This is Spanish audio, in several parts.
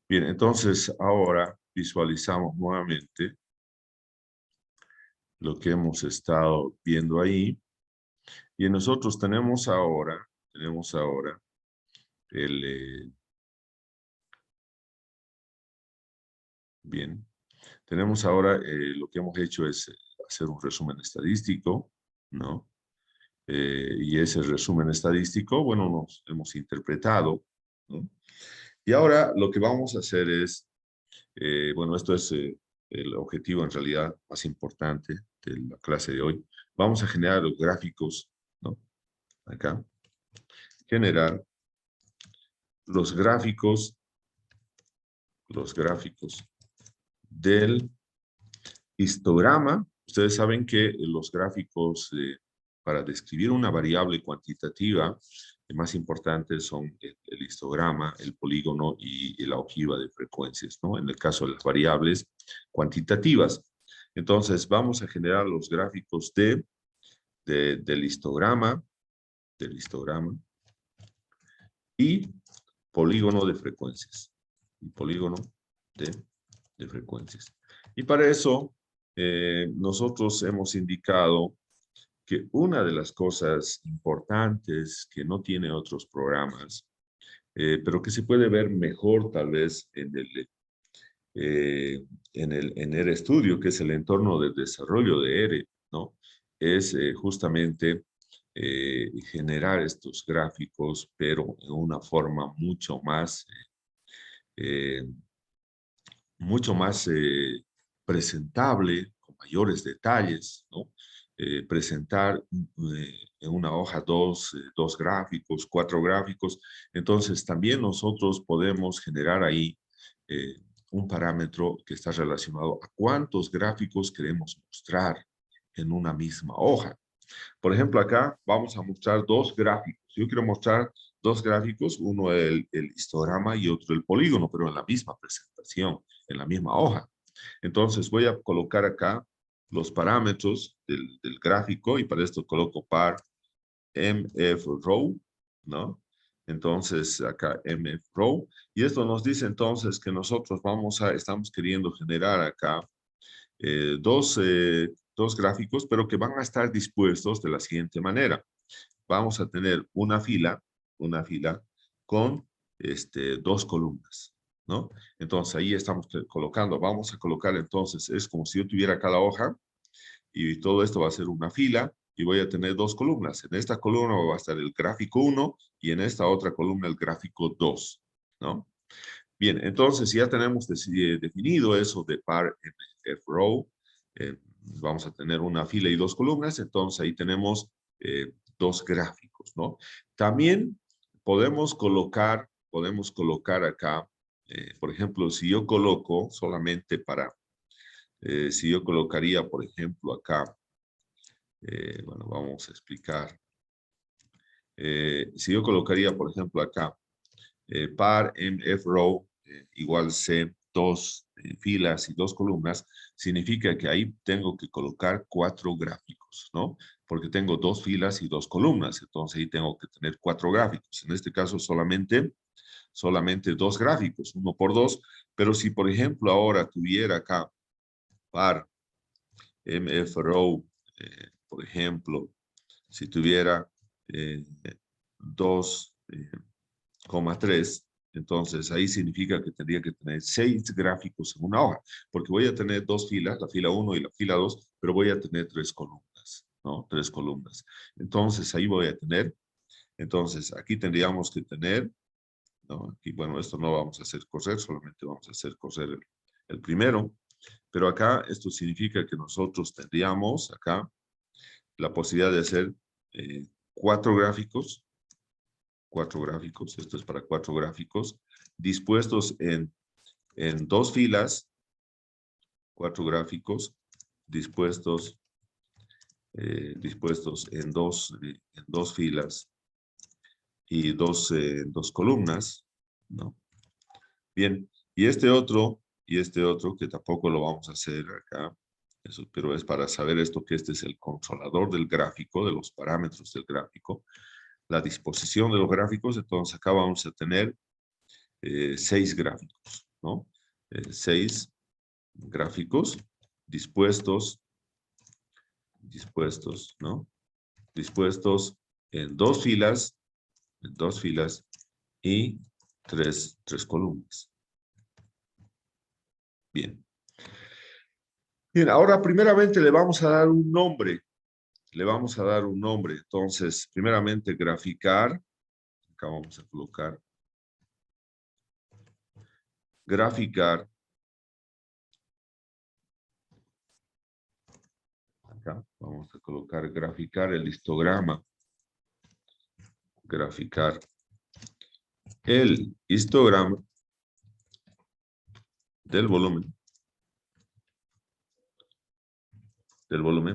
Bien, entonces ahora visualizamos nuevamente lo que hemos estado viendo ahí. Y nosotros tenemos ahora el, bien, tenemos ahora lo que hemos hecho es hacer un resumen estadístico, ¿no? Y ese resumen estadístico, bueno, nos hemos interpretado, ¿no? Y ahora lo que vamos a hacer es, bueno, esto es el objetivo en realidad más importante de la clase de hoy. Vamos a generar los gráficos, ¿no? Acá, generar los gráficos del histograma. Ustedes saben que los gráficos para describir una variable cuantitativa más importantes son el histograma, el polígono y la ojiva de frecuencias, ¿no? En el caso de las variables cuantitativas. Entonces, vamos a generar los gráficos del histograma y polígono de frecuencias. Y polígono de frecuencias. Y para eso, nosotros hemos indicado que una de las cosas importantes que no tiene otros programas, pero que se puede ver mejor tal vez en el RStudio, que es el entorno de desarrollo de R, ¿no? Es justamente generar estos gráficos, pero en una forma eh, mucho más presentable, con mayores detalles, ¿no? Presentar en una hoja dos gráficos, 4 gráficos. Entonces, también nosotros podemos generar ahí un parámetro que está relacionado a cuántos gráficos queremos mostrar en una misma hoja. Por ejemplo, acá vamos a mostrar dos gráficos. Yo quiero mostrar dos gráficos, uno el histograma y otro el polígono, pero en la misma presentación, en la misma hoja. Entonces voy a colocar acá los parámetros del gráfico y para esto coloco par mfrow, ¿no? Entonces acá mfrow y esto nos dice entonces que nosotros estamos queriendo generar acá dos gráficos, pero que van a estar dispuestos de la siguiente manera. Vamos a tener una fila con dos columnas, ¿no? Entonces ahí estamos colocando, vamos a colocar entonces, es como si yo tuviera cada hoja y todo esto va a ser una fila y voy a tener dos columnas. En esta columna va a estar el gráfico 1 y en esta otra columna el gráfico 2, ¿no? Bien, entonces ya tenemos definido eso de par frow. Vamos a tener una fila y dos columnas, entonces ahí tenemos dos gráficos, ¿no? También podemos colocar acá, por ejemplo, si yo coloco solamente si yo colocaría, por ejemplo, acá, bueno, vamos a explicar. Si yo colocaría, por ejemplo, acá, par mfrow igual C, dos filas y dos columnas, significa que ahí tengo que colocar 4 gráficos, ¿no? Porque tengo dos filas y dos columnas, entonces ahí tengo que tener 4 gráficos. En este caso solamente dos gráficos, 1 por 2, pero si por ejemplo ahora tuviera acá par mfrow, por ejemplo, si tuviera 2,3, entonces ahí significa que tendría que tener 6 gráficos en una hoja, porque voy a tener dos filas, la fila 1 y la fila 2, pero voy a tener 3 columnas, ¿no? 3 columnas. Entonces ahí voy a tener, entonces aquí tendríamos que tener, ¿no? Aquí, bueno, esto no vamos a hacer correr, solamente vamos a hacer correr el primero, pero acá esto significa que nosotros tendríamos acá la posibilidad de hacer 4 gráficos, esto es para 4 gráficos, dispuestos en dos filas, 4 gráficos, dispuestos en dos filas y dos columnas, ¿no? Bien, y este otro que tampoco lo vamos a hacer acá, eso, pero es para saber esto que este es el controlador del gráfico, de los parámetros del gráfico, la disposición de los gráficos, entonces acá vamos a tener 6 gráficos, ¿no? 6 gráficos dispuestos, ¿no? Dispuestos en 2 filas, y 3 columnas. Bien. Bien, ahora primeramente le vamos a dar un nombre. Entonces, primeramente graficar. Acá vamos a colocar graficar. Acá vamos a colocar graficar el histograma. Graficar el histograma del volumen.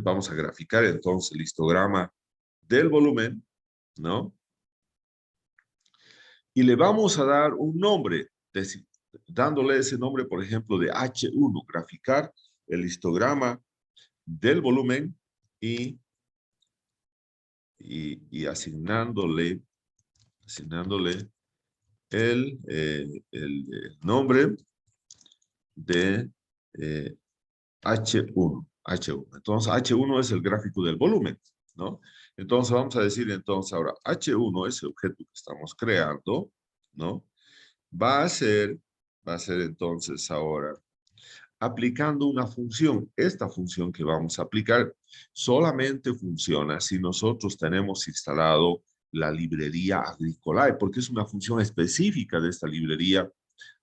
Vamos a graficar entonces el histograma del volumen, ¿no? Y le vamos a dar un nombre, dándole ese nombre, por ejemplo, de H1, graficar el histograma del volumen y asignándole el nombre de H1. Entonces, H1 es el gráfico del volumen, ¿no? Entonces, vamos a decir entonces ahora, H1, ese objeto que estamos creando, ¿no? Va a ser entonces ahora aplicando una función. Esta función que vamos a aplicar solamente funciona si nosotros tenemos instalado la librería Agricolae, porque es una función específica de esta librería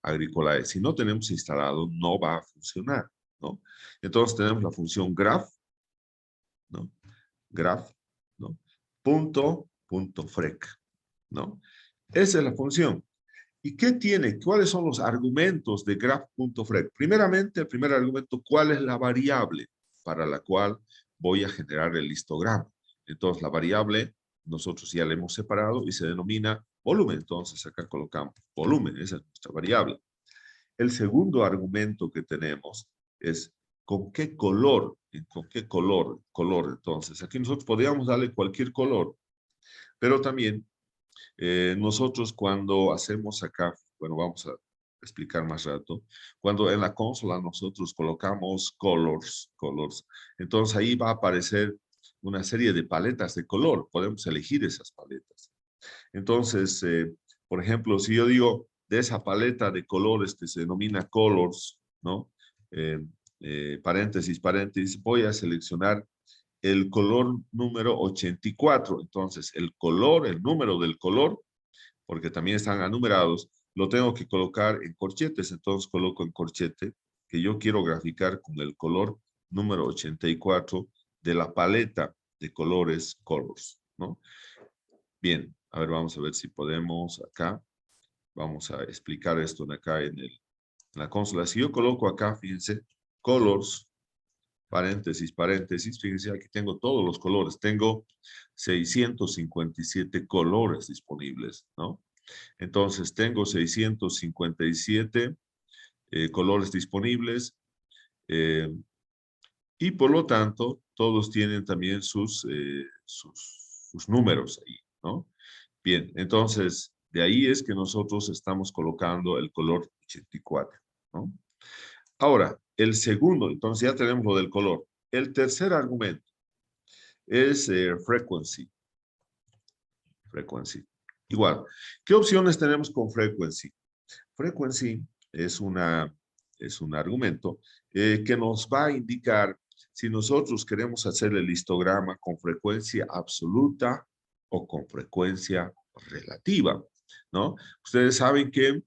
Agricolae. Si no tenemos instalado, no va a funcionar, ¿no? Entonces tenemos la función graph, ¿no? Graph, ¿no? Frec, ¿no? Esa es la función. ¿Y qué tiene? ¿Cuáles son los argumentos de graph.frec? Primeramente, el primer argumento, ¿cuál es la variable para la cual voy a generar el histograma? Entonces, la variable nosotros ya la hemos separado y se denomina volumen. Entonces, acá colocamos volumen, esa es nuestra variable. El segundo argumento que tenemos es con qué color. Entonces, aquí nosotros podríamos darle cualquier color, pero también nosotros cuando hacemos acá, bueno, vamos a explicar más rato, cuando en la consola nosotros colocamos colors, entonces ahí va a aparecer una serie de paletas de color, podemos elegir esas paletas. Entonces, por ejemplo, si yo digo de esa paleta de colores que se denomina colors, ¿no? Paréntesis, voy a seleccionar el color número 84. Entonces, el número del color, porque también están anumerados, lo tengo que colocar en corchetes. Entonces, coloco en corchete que yo quiero graficar con el color número 84 de la paleta de colores colors, ¿no? Bien, a ver, vamos a ver si podemos acá. Vamos a explicar esto acá en la consola. Si yo coloco acá, fíjense, colors, paréntesis, fíjense, aquí tengo todos los colores. Tengo 657 colores disponibles, ¿no? Entonces, tengo 657 colores disponibles y por lo tanto, todos tienen también sus números ahí, ¿no? Bien, entonces, de ahí es que nosotros estamos colocando el color 84, ¿no? Ahora, el segundo, entonces ya tenemos lo del color. El tercer argumento es frequency. Frequency. Igual, ¿qué opciones tenemos con frequency? Frequency es un argumento que nos va a indicar si nosotros queremos hacer el histograma con frecuencia absoluta o con frecuencia relativa, ¿no? Ustedes saben que,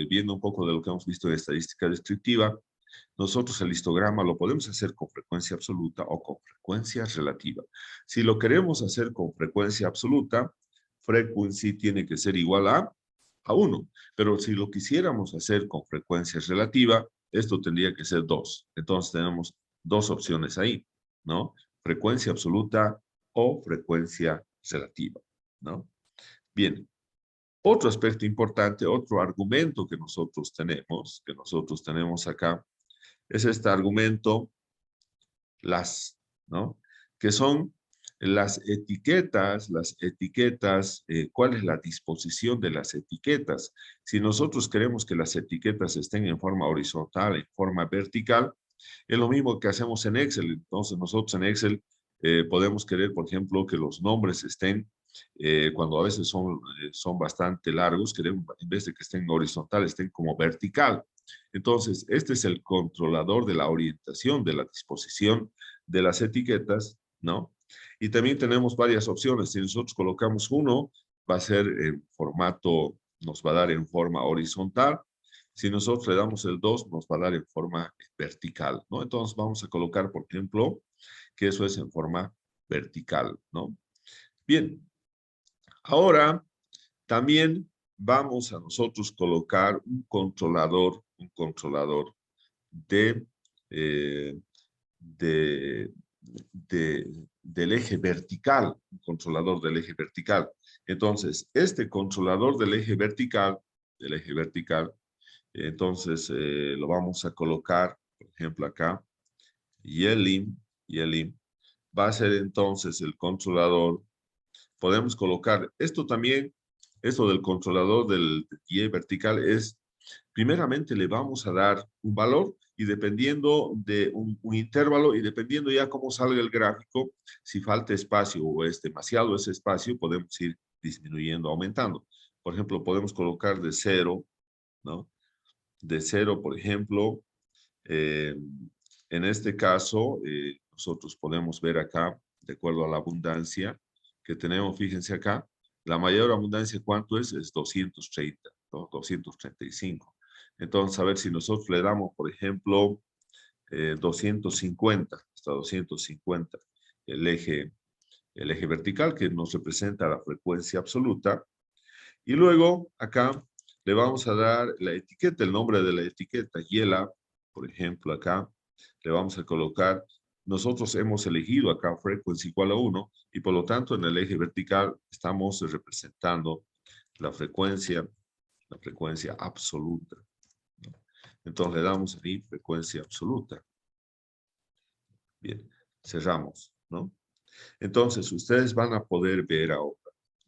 viendo un poco de lo que hemos visto en estadística descriptiva, nosotros el histograma lo podemos hacer con frecuencia absoluta o con frecuencia relativa. Si lo queremos hacer con frecuencia absoluta, frequency tiene que ser igual a 1. Pero si lo quisiéramos hacer con frecuencia relativa, esto tendría que ser 2. Entonces tenemos dos opciones ahí, ¿no? Frecuencia absoluta o frecuencia relativa, ¿no? Bien. Otro aspecto importante, otro argumento que nosotros tenemos acá, es este argumento las, ¿no? Que son Las etiquetas, ¿cuál es la disposición de las etiquetas? Si nosotros queremos que las etiquetas estén en forma horizontal, en forma vertical, es lo mismo que hacemos en Excel. Entonces, nosotros en Excel podemos querer, por ejemplo, que los nombres estén, cuando a veces son bastante largos, queremos, en vez de que estén horizontal, estén como vertical. Entonces, este es el controlador de la orientación, de la disposición de las etiquetas, ¿no? Y también tenemos varias opciones. Si nosotros colocamos uno, va a ser en formato, nos va a dar en forma horizontal. Si nosotros le damos el 2, nos va a dar en forma vertical, ¿no? Entonces vamos a colocar, por ejemplo, que eso es en forma vertical, ¿no? Bien, ahora también vamos a nosotros colocar un controlador de, eh, de, del eje vertical, un controlador del eje vertical. Entonces, este controlador del eje vertical, entonces lo vamos a colocar, por ejemplo, acá, Yelim, va a ser entonces el controlador. Podemos colocar esto también, esto del controlador del Y vertical es, primeramente le vamos a dar un valor y dependiendo de un intervalo y dependiendo ya cómo salga el gráfico, si falta espacio o es demasiado ese espacio, podemos ir disminuyendo, aumentando. Por ejemplo, podemos colocar de 0, ¿no? De 0, por ejemplo, eh, en este caso, nosotros podemos ver acá, de acuerdo a la abundancia que tenemos, fíjense acá, la mayor abundancia, ¿cuánto es? Es 230, ¿no? 235. Entonces, a ver si nosotros le damos, por ejemplo, 250, hasta 250, el eje vertical que nos representa la frecuencia absoluta. Y luego, acá, le vamos a dar la etiqueta, el nombre de la etiqueta, Yela, por ejemplo, acá, le vamos a colocar, nosotros hemos elegido acá frequency igual a 1, y por lo tanto en el eje vertical estamos representando la frecuencia absoluta, ¿no? Entonces le damos ahí frecuencia absoluta. Bien, cerramos, ¿no? Entonces ustedes van a poder ver ahora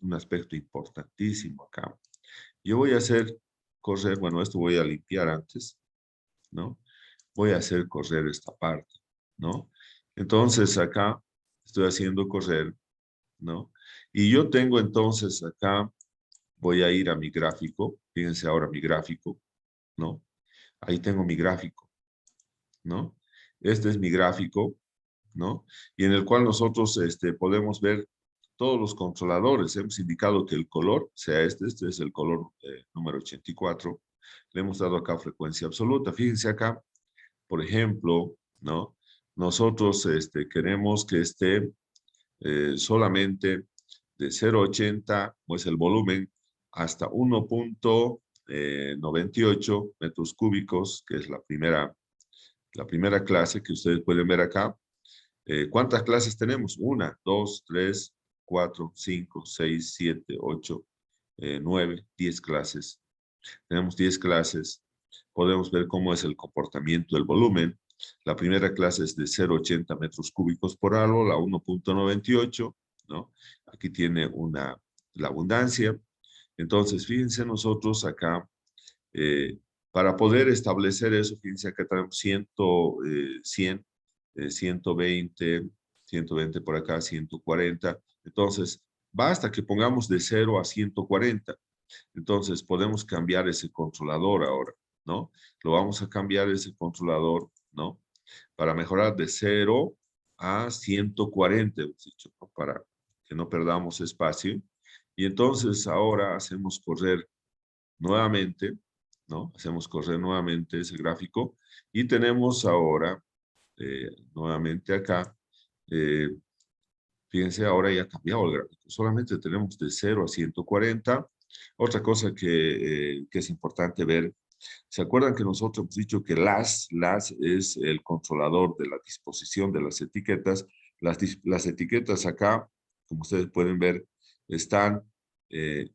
un aspecto importantísimo acá. Yo voy a hacer correr, bueno, esto voy a limpiar antes, ¿no? Voy a hacer correr esta parte, ¿no? Entonces acá estoy haciendo correr, ¿no? Y yo tengo entonces acá, voy a ir a mi gráfico, fíjense ahora mi gráfico, ¿no? Ahí tengo mi gráfico, ¿no? Este es mi gráfico, ¿no? Y en el cual nosotros podemos ver todos los controladores. Hemos indicado que el color sea este es el color número 84. Le hemos dado acá frecuencia absoluta. Fíjense acá, por ejemplo, ¿no? Nosotros queremos que esté solamente de 0,80, pues el volumen, hasta 1,98 metros cúbicos, que es la primera clase que ustedes pueden ver acá. ¿Cuántas clases tenemos? 1, 2, 3, 4, 5, 6, 7, 8, 9, 10 clases. Tenemos 10 clases. Podemos ver cómo es el comportamiento del volumen. La primera clase es de 0,80 metros cúbicos por algo, la 1,98, ¿no? Aquí tiene la abundancia. Entonces, fíjense nosotros acá, eh, para poder establecer eso, fíjense acá tenemos 100, 120, 120 por acá, 140. Entonces, basta que pongamos de 0 a 140. Entonces, podemos cambiar ese controlador ahora, ¿no? Lo vamos a cambiar ese controlador, ¿no? Para mejorar de 0 a 140, hemos dicho, ¿no? Para que no perdamos espacio. Y entonces ahora hacemos correr nuevamente, ¿no? Hacemos correr nuevamente ese gráfico y tenemos ahora, nuevamente acá, eh, fíjense, ahora ya ha cambiado el gráfico. Solamente tenemos de 0 a 140. Otra cosa que es importante ver, ¿se acuerdan que nosotros hemos dicho que las es el controlador de la disposición de las etiquetas? Las etiquetas acá, como ustedes pueden ver, están en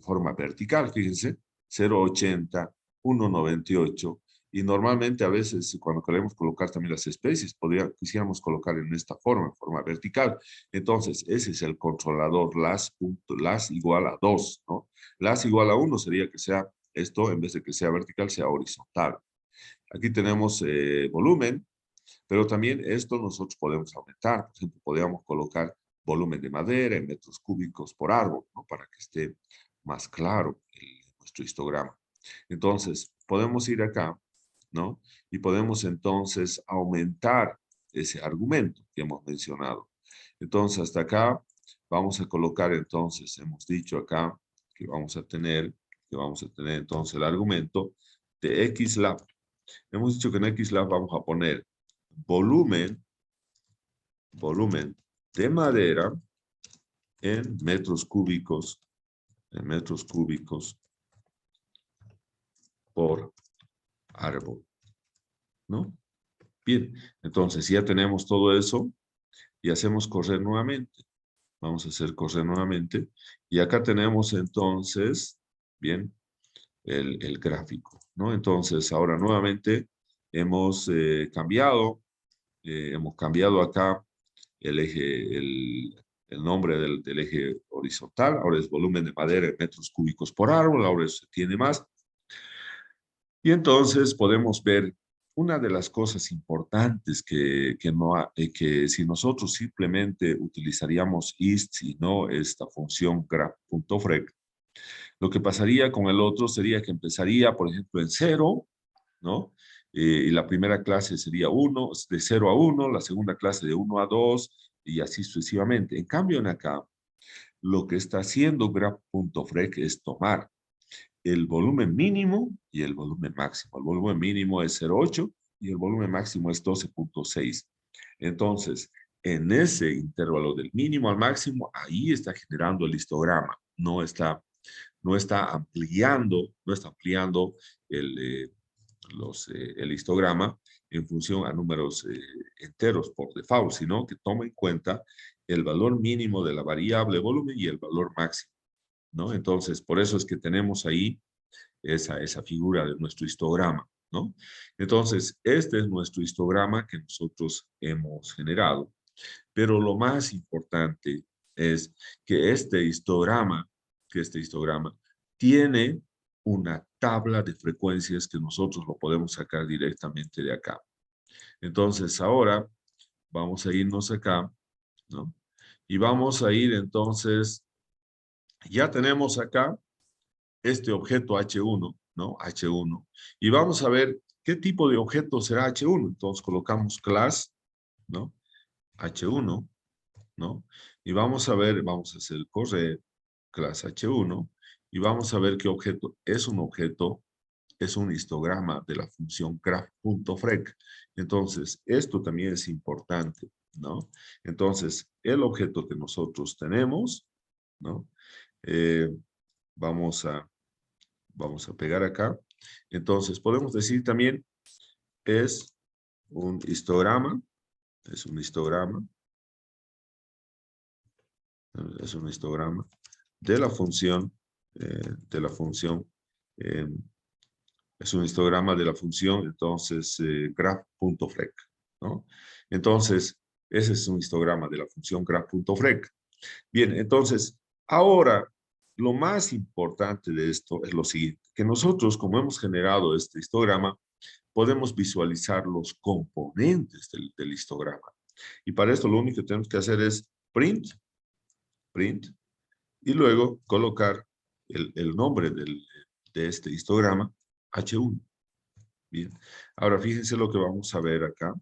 forma vertical, fíjense, 0,80, 1,98 Y normalmente a veces cuando queremos colocar también las especies, quisiéramos colocar en esta forma, en forma vertical. Entonces, ese es el controlador las igual a 2, ¿no? Las igual a 1 sería que sea esto, en vez de que sea vertical, sea horizontal. Aquí tenemos volumen, pero también esto nosotros podemos aumentar. Por ejemplo, podríamos colocar volumen de madera en metros cúbicos por árbol, ¿no? Para que esté más claro nuestro histograma. Entonces, podemos ir acá, ¿no? Y podemos entonces aumentar ese argumento que hemos mencionado. Entonces, hasta acá vamos a colocar entonces, hemos dicho acá que vamos a tener entonces el argumento de XLab. Hemos dicho que en XLab vamos a poner volumen de madera en metros cúbicos por árbol, ¿no? Bien, entonces ya tenemos todo eso y hacemos correr nuevamente. Vamos a hacer correr nuevamente. Y acá tenemos entonces, bien, el gráfico, ¿no? Entonces ahora nuevamente hemos cambiado acá el eje, el nombre del eje horizontal. Ahora es volumen de madera en metros cúbicos por árbol. Ahora se tiene más. Y entonces podemos ver una de las cosas importantes que si nosotros simplemente utilizaríamos ist y no esta función graph.frec, lo que pasaría con el otro sería que empezaría, por ejemplo, en 0, ¿no? Y la primera clase sería 1, de 0 a 1, la segunda clase de 1 a 2, y así sucesivamente. En cambio, en acá, lo que está haciendo graph.frec es tomar el volumen mínimo y el volumen máximo. El volumen mínimo es 0,8 y el volumen máximo es 12,6. Entonces, en ese intervalo del mínimo al máximo, ahí está generando el histograma. No está ampliando el, el histograma en función a números enteros por default, sino que toma en cuenta el valor mínimo de la variable volumen y el valor máximo, ¿no? Entonces, por eso es que tenemos ahí esa figura de nuestro histograma, ¿no? Entonces, este es nuestro histograma que nosotros hemos generado, pero lo más importante es que este histograma tiene una tabla de frecuencias que nosotros lo podemos sacar directamente de acá. Entonces, ahora vamos a irnos acá, ¿no? Y vamos a ir entonces, ya tenemos acá este objeto H1, ¿no? H1. Y vamos a ver qué tipo de objeto será H1. Entonces colocamos class, ¿no? H1, ¿no? Y vamos a ver, vamos a hacer el correr, class H1, y vamos a ver qué objeto es un objeto, es un histograma de la función graph.frec. Entonces, esto también es importante, ¿no? Entonces, el objeto que nosotros tenemos, ¿no? Eh, vamos a pegar acá. Entonces, podemos decir también es un histograma, es un histograma, es un histograma de la función, eh, es un histograma de la función, entonces, graph.frec, ¿no? Entonces, ese es un histograma de la función graph.frec. Bien, entonces, ahora, lo más importante de esto es lo siguiente, que nosotros, como hemos generado este histograma, podemos visualizar los componentes del histograma. Y para esto lo único que tenemos que hacer es print, y luego colocar el nombre de este histograma, H1. Bien, ahora fíjense lo que vamos a ver acá.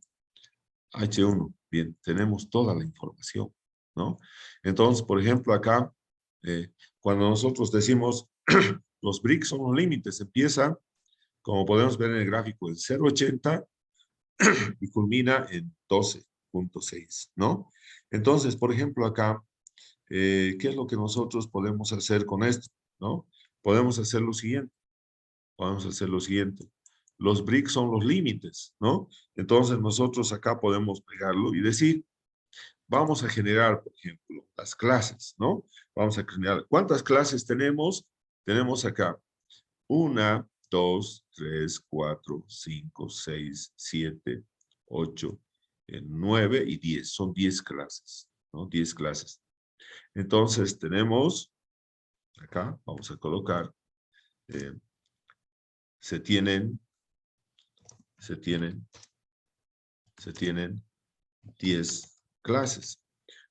H1, bien, tenemos toda la información, ¿no? Entonces, por ejemplo, acá, cuando nosotros decimos los bricks son los límites, empieza, como podemos ver en el gráfico, en 0,80 y culmina en 12,6, ¿no? Entonces, por ejemplo, acá, ¿qué es lo que nosotros podemos hacer con esto, no? Podemos hacer lo siguiente, Los bricks son los límites, ¿no? Entonces, nosotros acá podemos pegarlo y decir, vamos a generar, por ejemplo, las clases, ¿no? Vamos a generar, ¿cuántas clases tenemos? Tenemos acá una, 2, 3, 4, 5, 6, 7, 8, 9 y 10. Son 10 clases, ¿no? 10 clases. Entonces tenemos, acá vamos a colocar, se tienen 10 clases.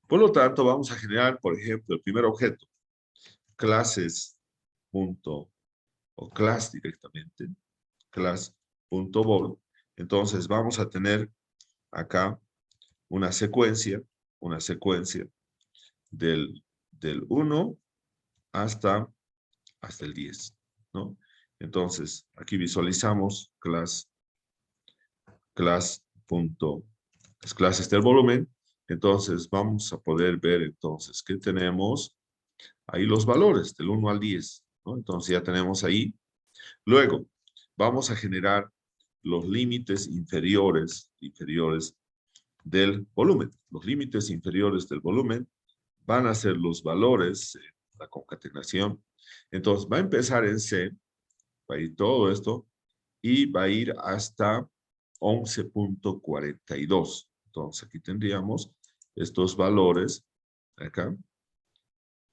Por lo tanto, vamos a generar, por ejemplo, el primer objeto, clases punto, o class directamente, class.vol. Entonces vamos a tener acá una secuencia del 1 hasta el 10, ¿no? Entonces, aquí visualizamos las clases del volumen. Entonces, vamos a poder ver entonces que tenemos ahí los valores del 1 al 10, ¿no? Entonces, ya tenemos ahí. Luego, vamos a generar los límites inferiores del volumen. Los límites inferiores del volumen van a ser los valores, la concatenación. Entonces, va a empezar en C, va a ir todo esto, y va a ir hasta 11.42. Entonces, aquí tendríamos estos valores, acá.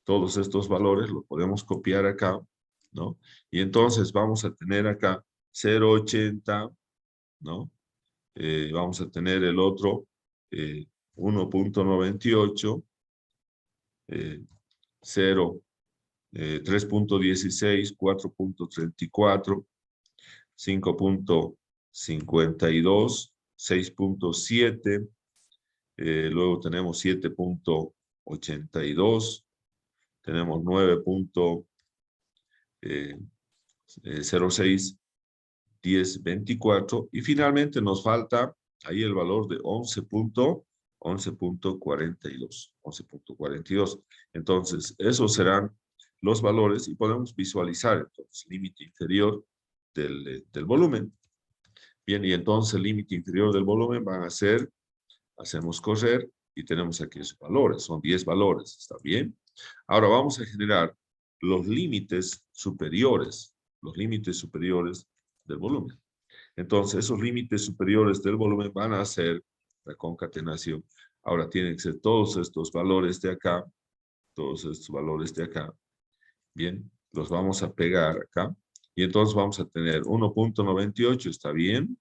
Todos estos valores los podemos copiar acá, ¿no? Y entonces vamos a tener acá 0.80, ¿no? Vamos a tener el otro 1.98, 0, 3.16, 4.34, 5.52, 6.7, luego tenemos 7.82, tenemos 9.06, 10.24 y finalmente nos falta ahí el valor de 11.42. Entonces, esos serán los valores y podemos visualizar entonces límite inferior del volumen. Bien, y entonces el límite inferior del volumen van a ser, hacemos correr y tenemos aquí esos valores, son 10 valores, ¿está bien? Ahora vamos a generar los límites superiores del volumen. Entonces, esos límites superiores del volumen van a ser la concatenación. Ahora tienen que ser todos estos valores de acá, bien, los vamos a pegar acá, y entonces vamos a tener 1.98, ¿está bien?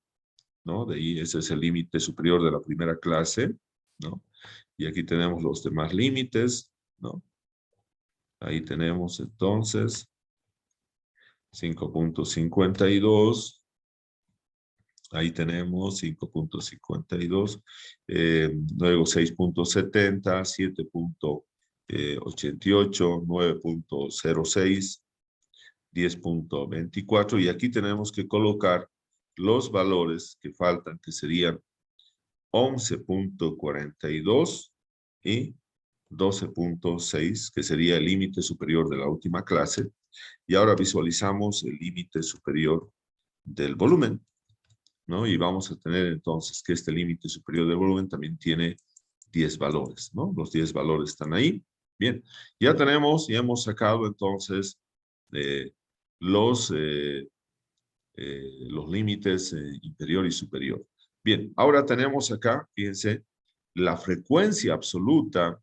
¿No? De ahí ese es el límite superior de la primera clase, ¿no? Y aquí tenemos los demás límites, ¿no? Ahí tenemos entonces 5.52. Ahí tenemos 5.52, luego 6.70, 7.88, 9.06, 10.24 y aquí tenemos que colocar los valores que faltan, que serían 11.42 y 12.6, que sería el límite superior de la última clase. Y ahora visualizamos el límite superior del volumen, ¿no? Y vamos a tener entonces que este límite superior del volumen también tiene 10 valores, ¿no? Los 10 valores están ahí. Bien, ya hemos sacado entonces los límites inferior y superior. Bien, ahora tenemos acá, fíjense, la frecuencia absoluta.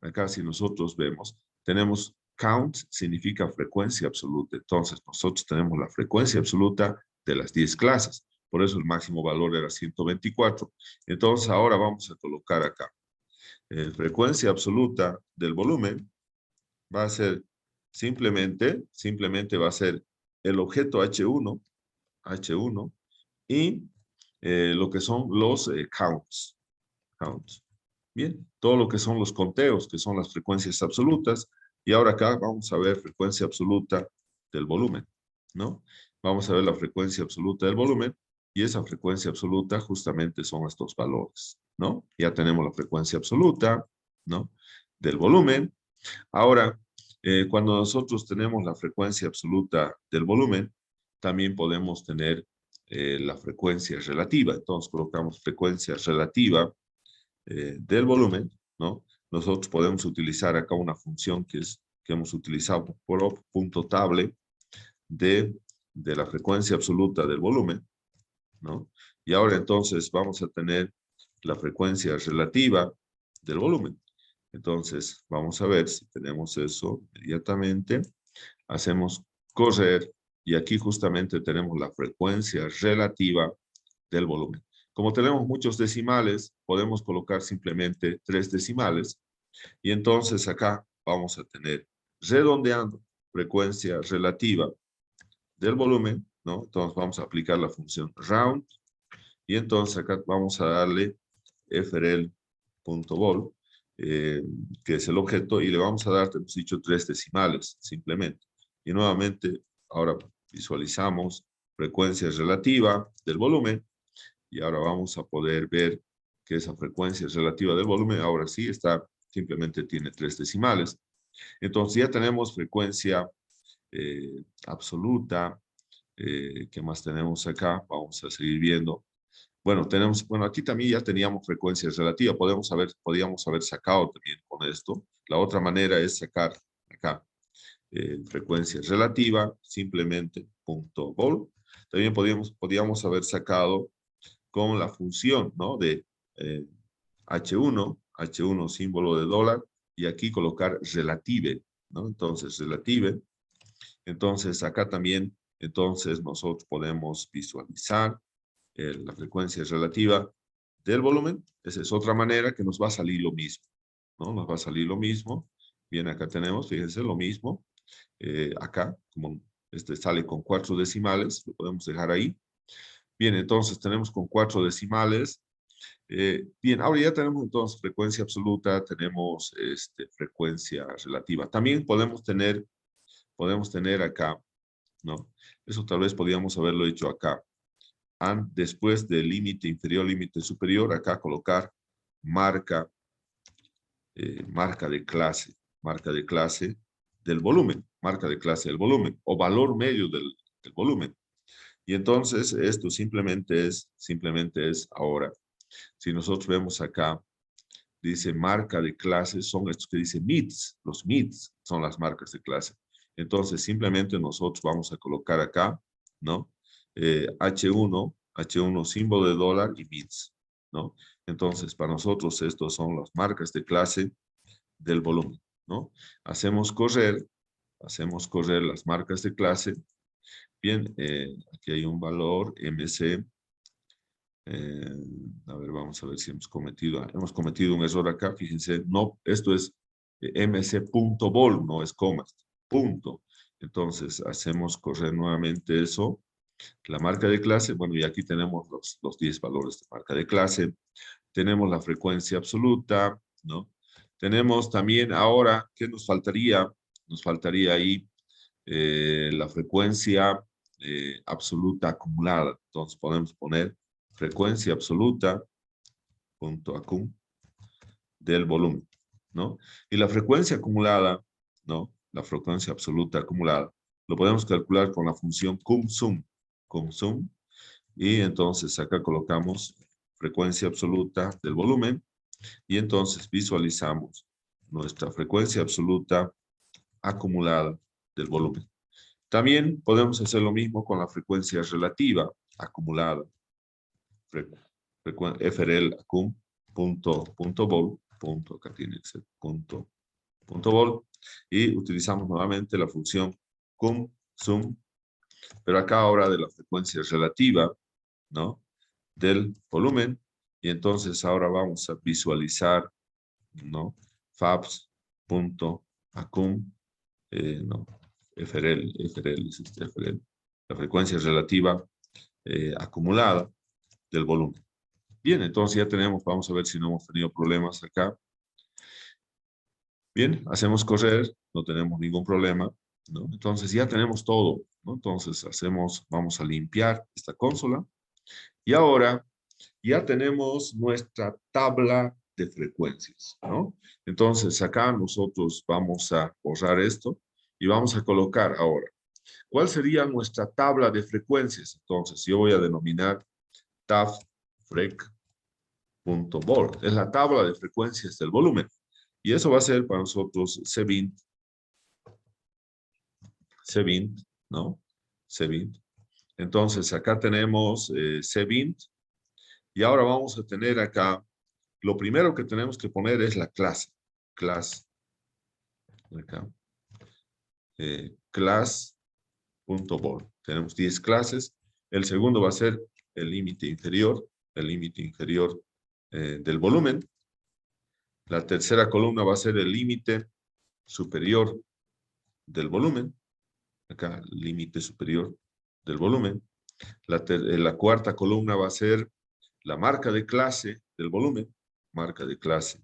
Acá si nosotros vemos, tenemos count, significa frecuencia absoluta. Entonces nosotros tenemos la frecuencia absoluta de las 10 clases. Por eso el máximo valor era 124. Entonces ahora vamos a colocar acá. Frecuencia absoluta del volumen va a ser simplemente va a ser el objeto H1 y lo que son los counts. Bien, todo lo que son los conteos, que son las frecuencias absolutas. Y ahora acá vamos a ver frecuencia absoluta del volumen, ¿no? Vamos a ver la frecuencia absoluta del volumen y esa frecuencia absoluta justamente son estos valores, ¿no? Ya tenemos la frecuencia absoluta, ¿no? Del volumen. Ahora, cuando nosotros tenemos la frecuencia absoluta del volumen, también podemos tener la frecuencia relativa. Entonces colocamos frecuencia relativa del volumen, ¿no? Nosotros podemos utilizar acá una función que hemos utilizado por punto table de de la frecuencia absoluta del volumen, ¿no? Y ahora entonces vamos a tener la frecuencia relativa del volumen. Entonces, vamos a ver si tenemos eso inmediatamente. Hacemos correr y aquí justamente tenemos la frecuencia relativa del volumen. Como tenemos muchos decimales, podemos colocar simplemente 3 decimales y entonces acá vamos a tener redondeando frecuencia relativa del volumen, ¿no? Entonces vamos a aplicar la función round y entonces acá vamos a darle frl.vol, que es el objeto, y le vamos a dar, hemos dicho, 3 decimales, simplemente. Y nuevamente, ahora visualizamos frecuencia relativa del volumen, y ahora vamos a poder ver que esa frecuencia relativa del volumen, ahora sí está, simplemente tiene 3 decimales. Entonces ya tenemos frecuencia absoluta. ¿Qué más tenemos acá? Vamos a seguir viendo. Bueno, aquí también ya teníamos frecuencia relativa. Podíamos haber sacado también con esto. La otra manera es sacar acá frecuencia relativa, simplemente punto vol. También podíamos haber sacado con la función, ¿no? De H1 símbolo de dólar, y aquí colocar relative, ¿no? Entonces, relative. Entonces, acá también, entonces, nosotros podemos visualizar la frecuencia relativa del volumen. Esa es otra manera que nos va a salir lo mismo, ¿no? Nos va a salir lo mismo. Bien, acá tenemos, fíjense, lo mismo. Acá, como este sale con 4 decimales, lo podemos dejar ahí. Bien, entonces tenemos con 4 decimales. Bien, ahora ya tenemos entonces frecuencia absoluta, tenemos frecuencia relativa. También podemos tener acá, ¿no? Eso tal vez podríamos haberlo hecho acá. Después del límite inferior, límite superior, acá colocar marca de clase del volumen, marca de clase del volumen, o valor medio del volumen. Y entonces esto simplemente es ahora, si nosotros vemos acá, dice marca de clase, son estos que dice MIDS, los MIDS son las marcas de clase. Entonces simplemente nosotros vamos a colocar acá, ¿no? H1 símbolo de dólar y MIDS, ¿no? Entonces para nosotros estos son las marcas de clase del volumen, ¿no? Hacemos correr las marcas de clase. Bien, aquí hay un valor MC. A ver, vamos a ver si hemos cometido un error acá. Fíjense, no, esto es mc.vol, no es coma, punto. Entonces, hacemos correr nuevamente eso. La marca de clase, bueno, y aquí tenemos los 10 valores de marca de clase. Tenemos la frecuencia absoluta, ¿no? Tenemos también ahora, ¿qué nos faltaría? Nos faltaría ahí la frecuencia absoluta acumulada. Entonces, podemos poner frecuencia absoluta punto acum del volumen, ¿no? Y la frecuencia acumulada, ¿no? La frecuencia absoluta acumulada, lo podemos calcular con la función cum-sum, y entonces acá colocamos frecuencia absoluta del volumen, y entonces visualizamos nuestra frecuencia absoluta acumulada del volumen. También podemos hacer lo mismo con la frecuencia relativa acumulada. FRL acum punto vol, acá tiene que ser punto vol, y utilizamos nuevamente la función cum sum, pero acá ahora de la frecuencia relativa, ¿no? Del volumen, y entonces ahora vamos a visualizar, ¿no? fabs.acum, no, FRL, la frecuencia relativa acumulada del volumen. Bien, entonces ya tenemos, vamos a ver si no hemos tenido problemas acá. Bien, hacemos correr, no tenemos ningún problema, ¿no? Entonces ya tenemos todo, ¿no? Entonces vamos a limpiar esta consola. Y ahora ya tenemos nuestra tabla de frecuencias, ¿no? Entonces acá nosotros vamos a borrar esto y vamos a colocar ahora, ¿cuál sería nuestra tabla de frecuencias? Entonces yo voy a denominar tabfrec.vol. Es la tabla de frecuencias del volumen. Y eso va a ser para nosotros C20, ¿no? cbint. Entonces, acá tenemos cbint. Y ahora vamos a tener acá, lo primero que tenemos que poner es la clase. Class. Acá. Class.vol. Tenemos 10 clases. El segundo va a ser el límite inferior del volumen. La tercera columna va a ser el límite superior del volumen. Acá, límite superior del volumen. La cuarta columna va a ser la marca de clase del volumen. Marca de clase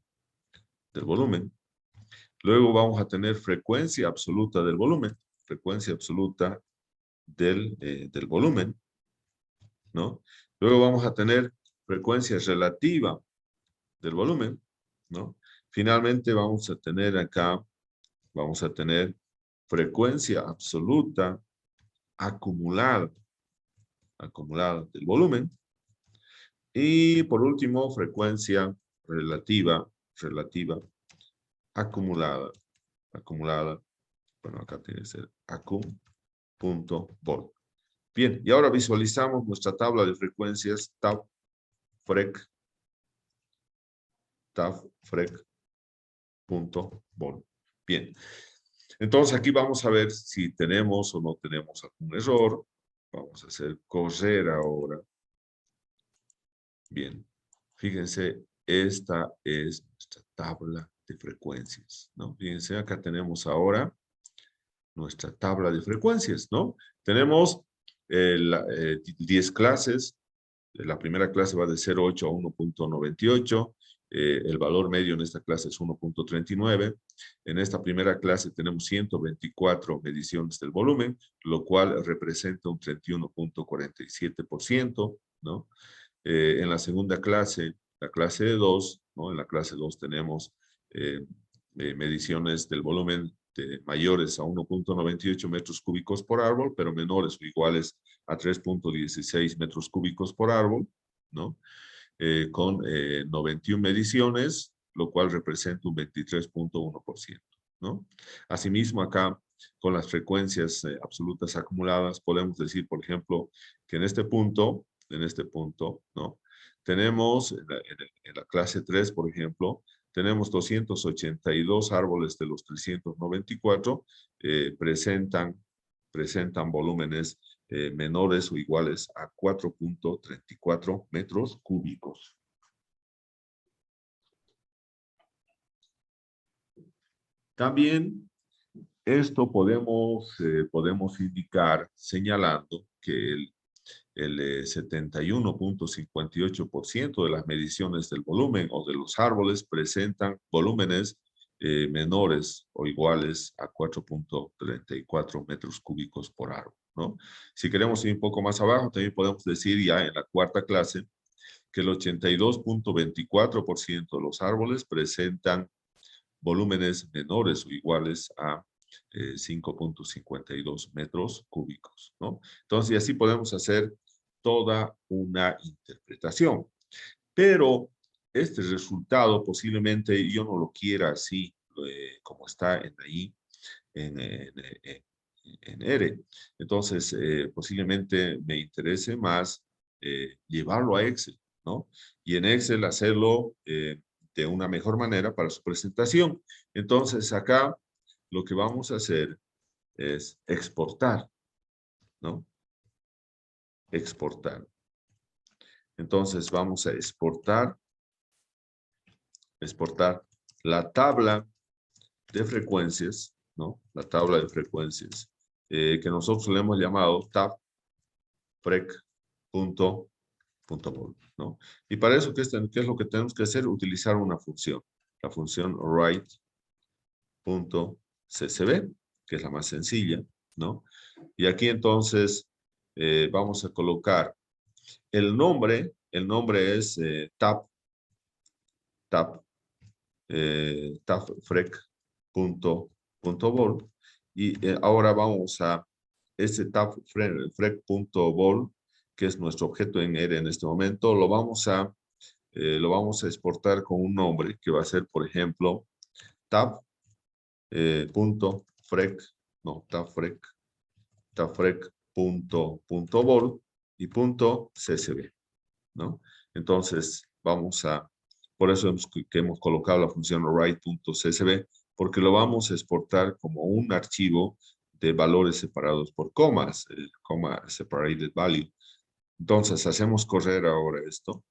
del volumen. Luego vamos a tener frecuencia absoluta del volumen. Frecuencia absoluta del volumen, ¿no? Luego vamos a tener frecuencia relativa del volumen, ¿no? Finalmente vamos a tener acá, frecuencia absoluta acumulada del volumen. Y por último, frecuencia relativa acumulada. Bueno, acá tiene que ser acum.vol. Bien, y ahora visualizamos nuestra tabla de frecuencias tafrec.vol. Bien, entonces aquí vamos a ver si tenemos o no tenemos algún error. Vamos a hacer correr ahora. Bien, fíjense, esta es nuestra tabla de frecuencias, ¿no? Fíjense, acá tenemos ahora nuestra tabla de frecuencias, ¿no? Tenemos 10 clases. La primera clase va de 0.8 a 1.98. El valor medio en esta clase es 1.39. En esta primera clase tenemos 124 mediciones del volumen, lo cual representa un 31.47%, ¿no? En la segunda clase, la clase de 2, ¿no? En la clase 2 tenemos mediciones del volumen mayores a 1.98 metros cúbicos por árbol, pero menores o iguales a 3.16 metros cúbicos por árbol, ¿no? Con 91 mediciones, lo cual representa un 23.1%, ¿no? Asimismo, acá, con las frecuencias absolutas acumuladas, podemos decir, por ejemplo, que en este punto, ¿no? Tenemos, en la clase 3, por ejemplo, tenemos 282 árboles de los 394, presentan volúmenes menores o iguales a 4.34 metros cúbicos. También esto podemos indicar señalando que el 71.58% de las mediciones del volumen o de los árboles presentan volúmenes menores o iguales a 4.34 metros cúbicos por árbol, ¿no? Si queremos ir un poco más abajo, también podemos decir ya en la cuarta clase que el 82.24% de los árboles presentan volúmenes menores o iguales a 5.52 metros cúbicos, ¿no? Entonces, y así podemos hacer toda una interpretación. Pero este resultado posiblemente yo no lo quiera así, como está ahí en R. Entonces, posiblemente me interese más llevarlo a Excel, ¿no? Y en Excel hacerlo de una mejor manera para su presentación. Entonces, acá lo que vamos a hacer es exportar, ¿no? Exportar. Entonces, vamos a exportar la tabla de frecuencias, ¿no? La tabla de frecuencias, que nosotros le hemos llamado tab.frec.vol, ¿no? Y para eso, ¿qué es lo que tenemos que hacer? Utilizar una función, la función write.ccb, que es la más sencilla, ¿no? Y aquí entonces vamos a colocar el nombre es tabfrec.vol, y ahora vamos a ese tabfrec.vol, que es nuestro objeto en R en este momento, lo vamos a exportar con un nombre que va a ser, por ejemplo, tabfrec.vol, .vol y .csv, ¿no? Entonces, por eso hemos colocado la función write.csv, porque lo vamos a exportar como un archivo de valores separados por comas, el coma separated value. Entonces, hacemos correr ahora esto.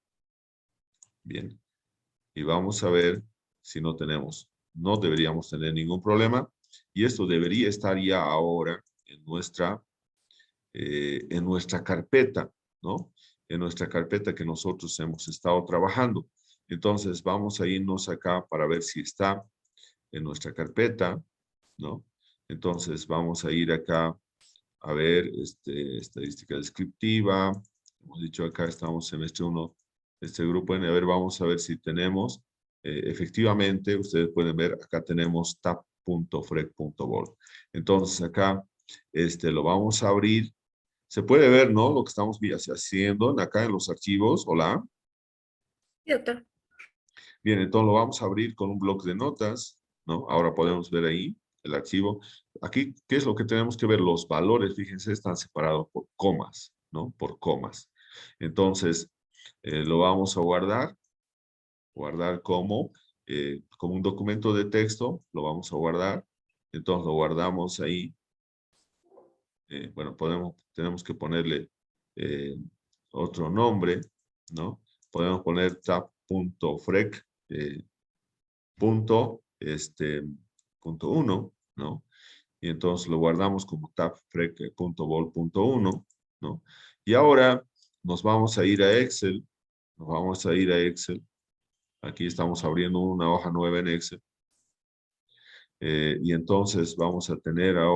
Bien. Y vamos a ver si no deberíamos tener ningún problema. Y esto debería estar ya ahora en nuestra carpeta, ¿no? En nuestra carpeta que nosotros hemos estado trabajando. Entonces, vamos a irnos acá para ver si está en nuestra carpeta, ¿no? Entonces, vamos a ir acá a ver estadística descriptiva. Hemos dicho acá, estamos en este grupo N. A ver, vamos a ver si tenemos, efectivamente, ustedes pueden ver, acá tenemos tab.frec.vol. Entonces, acá lo vamos a abrir. Se puede ver, ¿no? Lo que estamos haciendo acá en los archivos. Hola. Sí, doctor. Bien, entonces lo vamos a abrir con un bloc de notas, ¿no? Ahora podemos ver ahí el archivo. Aquí, ¿qué es lo que tenemos que ver? Los valores, fíjense, están separados por comas, ¿no? Por comas. Entonces, lo vamos a guardar como un documento de texto, lo vamos a guardar. Entonces, lo guardamos ahí. Bueno, tenemos que ponerle otro nombre, ¿no? Podemos poner tab.frec, punto 1, ¿no? Y entonces lo guardamos como tab.frec.vol.1, ¿no? Y ahora nos vamos a ir a Excel, Aquí estamos abriendo una hoja nueva en Excel. Y entonces vamos a tener ahora